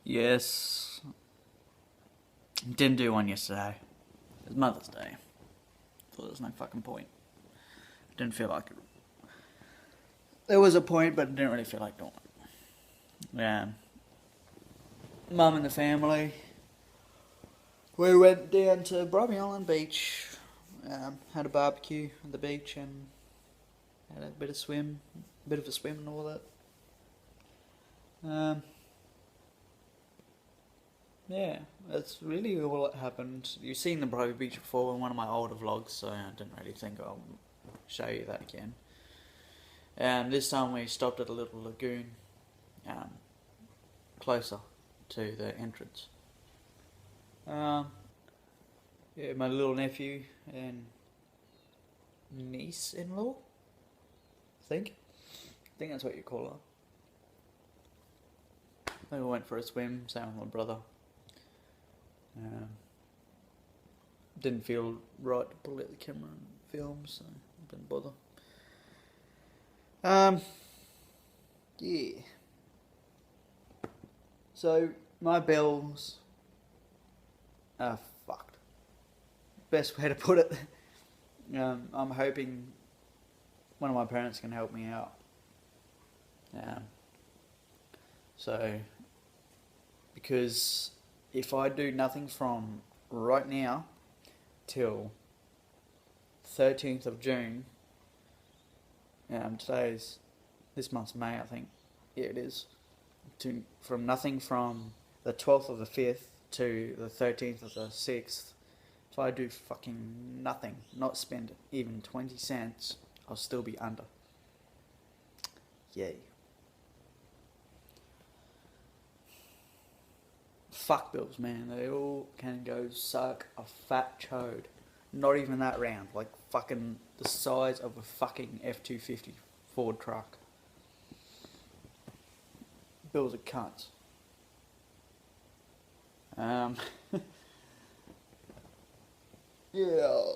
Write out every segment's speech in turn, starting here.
Yes. Didn't do one yesterday. It was Mother's Day. Thought there was no fucking point. Didn't feel like it. There was a point, but didn't really feel like doing it. Yeah. Mum and the family. We went down to Bribie Island Beach. Had a barbecue at the beach and had a bit of a swim and all that. Yeah, that's really all that happened. You've seen the Bribie Beach before in one of my older vlogs, so I didn't really think I'll show you that again. This time we stopped at a little lagoon closer to the entrance. Yeah, my little nephew and niece-in-law, I think that's what you call her. We went for a swim, same with my brother. Didn't feel right to pull out the camera and film, so didn't bother. Yeah. So my bills are fucked. Best way to put it. I'm hoping one of my parents can help me out. So, because if I do nothing from right now till 13th of June, this month's May, I think. Yeah, it is. From nothing from the 12th of the 5th to the 13th of the 6th, if I do fucking nothing, not spend even 20 cents, I'll still be under. Yay. Fuck bills, man. They all can go suck a fat chode. Not even that round. Like fucking the size of a fucking F-250 Ford truck. Bills are cunts. Yeah.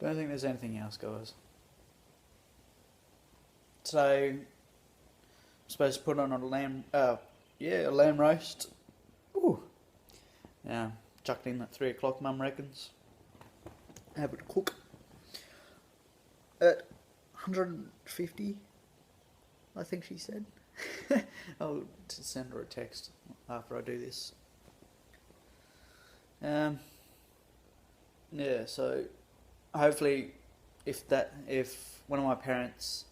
Don't think there's anything else, guys. So, I'm supposed to put on a lamb roast. Ooh. Yeah, chucked in at 3 o'clock, Mum reckons. Have it cook. At 150, I think she said. I'll send her a text after I do this. Yeah, so hopefully if one of my parents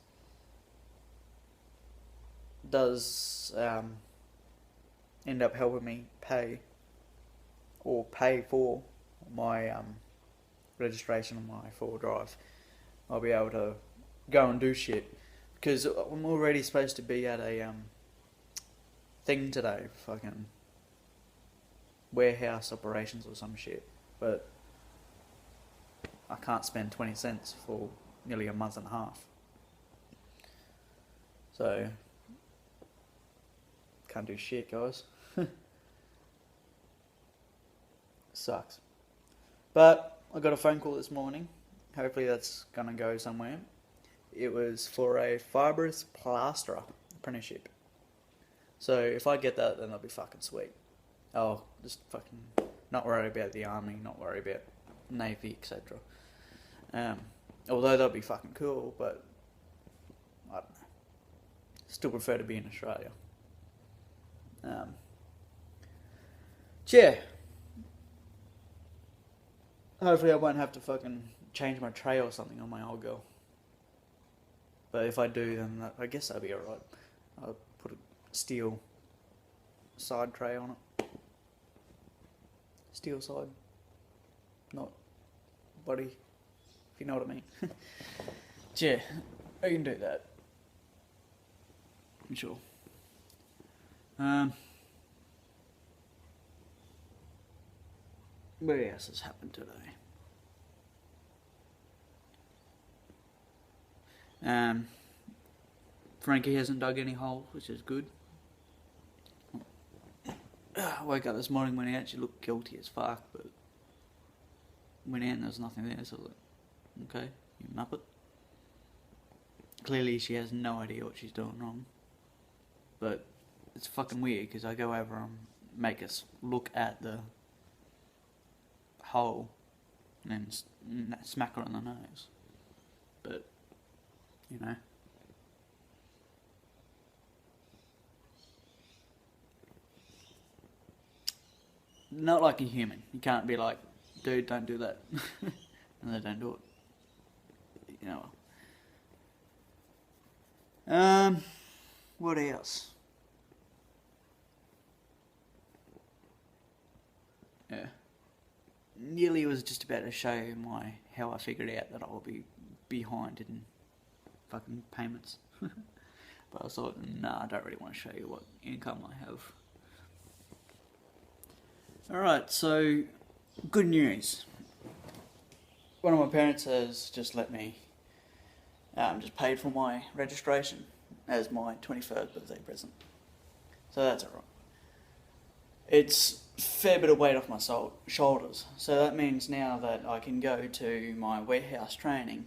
does end up helping me pay for my registration on my 4-wheel-drive, I'll be able to go and do shit. Because I'm already supposed to be at a thing today, fucking warehouse operations or some shit. But I can't spend 20 cents for nearly a month and a half. So, can't do shit, guys. Sucks. But I got a phone call this morning. Hopefully that's gonna go somewhere. It was for a fibrous plasterer apprenticeship. So if I get that, then that'll be fucking sweet. I'll just fucking not worry about the army, not worry about navy, etc. Although that'll be fucking cool, but I don't know. Still prefer to be in Australia. Yeah. Hopefully I won't have to fucking change my tray or something on my old girl. But if I do, then I guess that'll be alright. I'll put a steel side tray on it. Steel side. Not body, if you know what I mean. Yeah, I can do that. I'm sure. What else has happened today? Frankie hasn't dug any holes, which is good. I woke up this morning, went out, she looked guilty as fuck, but went out and there was nothing there, so I was like, okay, you muppet. clearly she has no idea what she's doing wrong. But it's fucking weird because I go over and make us look at the hole and smack her on the nose. But, you know. Not like a human. You can't be like, dude, don't do that. And they don't do it. You know. What else? Yeah. Nearly was just about to show how I figured out that I will be behind in fucking payments. But I thought, nah, I don't really want to show you what income I have. Alright, so good news. One of my parents has just let me, just paid for my registration as my 21st birthday present. So that's alright. It's a fair bit of weight off my shoulders. So that means now that I can go to my warehouse training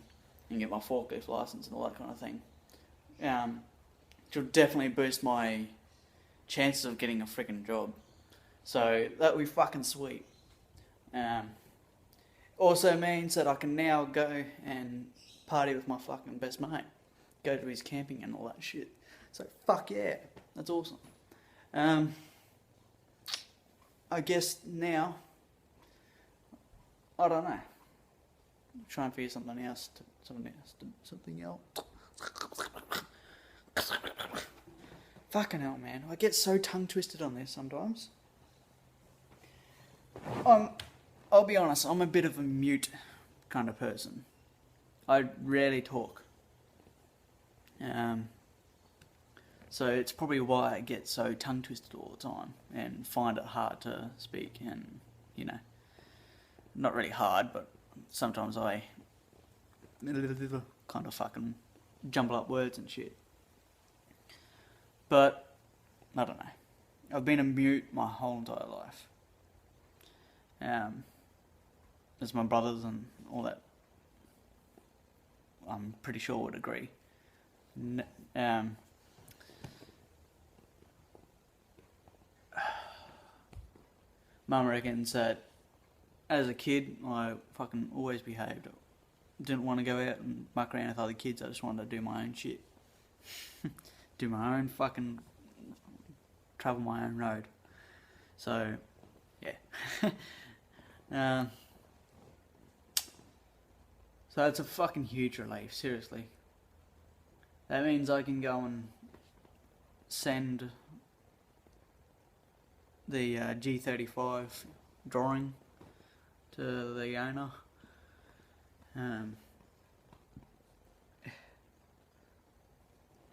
and get my forklift license and all that kind of thing. Which will definitely boost my chances of getting a freaking job. So that'll be fucking sweet. Also means that I can now go and party with my fucking best mate. Go to his camping and all that shit. So fuck yeah, that's awesome. I guess now, I don't know. Try and figure something else. Fucking hell, man. I get so tongue twisted on this sometimes. I'll be honest, I'm a bit of a mute kind of person. I rarely talk. So it's probably why I get so tongue twisted all the time and find it hard to speak and, you know, not really hard, but sometimes I kind of fucking jumble up words and shit. But, I don't know. I've been a mute my whole entire life. As my brothers and all that, I'm pretty sure would agree. Mum reckons that as a kid I fucking always behaved. Didn't want to go out and muck around with other kids. I just wanted to do my own shit. Do my own fucking, travel my own road. So, yeah. So that's a fucking huge relief, seriously. That means I can go and send the G35 drawing to the owner.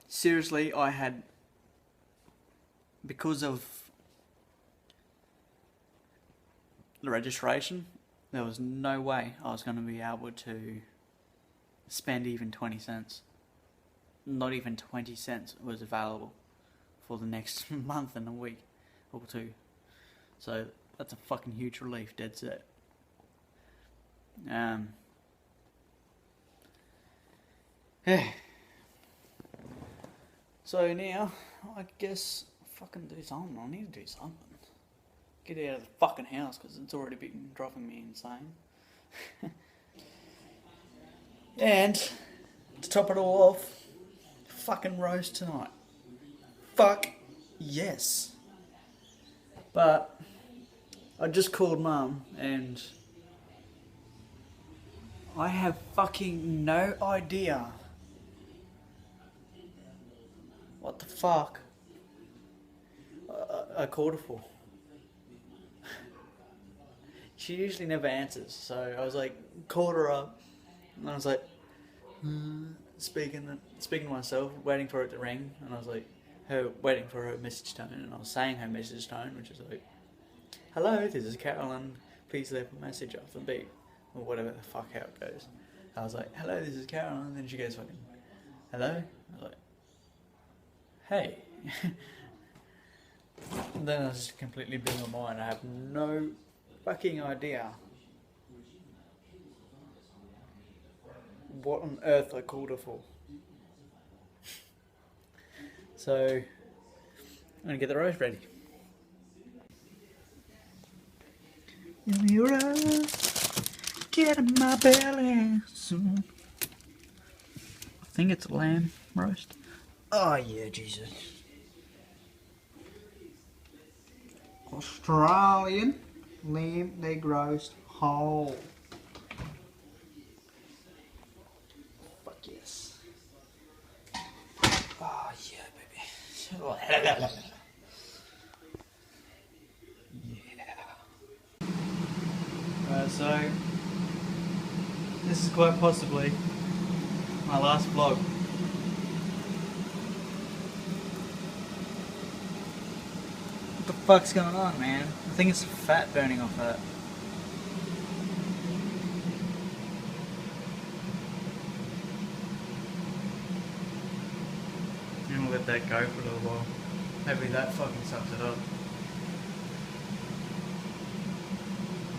Seriously, I had, because of the registration, there was no way I was going to be able to spend even 20 cents. Not even 20 cents was available for the next month and a week or two. So that's a fucking huge relief, dead set. Yeah. So now, I guess, fucking do something. I need to do something. Get out of the fucking house, because it's already been driving me insane. And, to top it all off, fucking roast tonight. Fuck yes. But, I just called Mum, and I have fucking no idea what the fuck I called her for. She usually never answers, so I was like, called her up, and I was like, speaking to myself, waiting for it to ring, and I was like, waiting for her message tone, and I was saying her message tone, which is like, hello, this is Carolyn, please leave a message after the beep, or whatever the fuck how it goes. I was like, hello, this is Carolyn, and then she goes fucking, hello? I was like, hey. And then I was just completely blew my mind. I have no fucking idea what on earth I called her for. So I'm gonna get the roast ready. Give me a roast, get in my belly soon. I think it's a lamb roast. Oh yeah, Jesus. Australian lamb leg roast whole. Fuck yes. Oh yeah, baby. Yeah. So this is quite possibly my last vlog. What the fuck's going on, man? I think it's fat burning off that. I'm gonna let that go for a little while. Maybe that fucking sucks it up.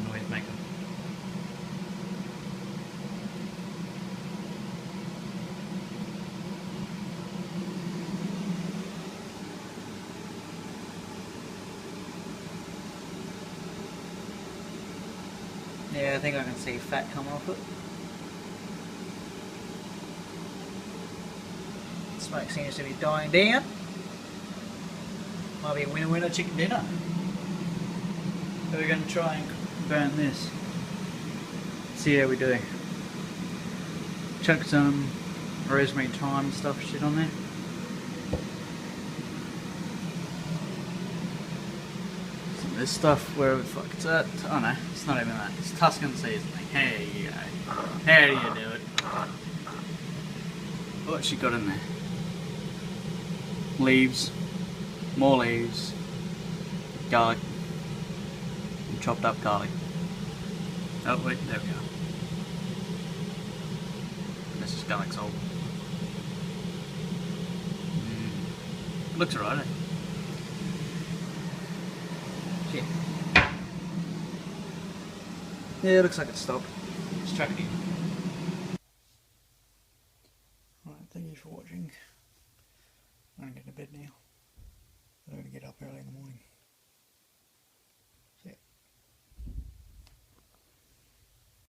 Noise maker. Yeah, I think I can see fat coming off it. Smoke seems to be dying down. Might be a winner chicken dinner. So we're going to try and burn this. See how we do. Chuck some rosemary, thyme stuff shit on there. Some of this stuff, wherever the fuck it's at. Oh no, it's not even that. It's Tuscan seasoning. Here you go. How do you do it? What's she got in there? Leaves. More leaves. Garlic. And chopped up garlic. Oh wait, there we go. That's just garlic salt. Looks alright, eh? Shit. Yeah, it looks like it stopped. Let's chuck it in. Right, thank you for watching. I'm going to get to bed now. I'm going to get up early in the morning.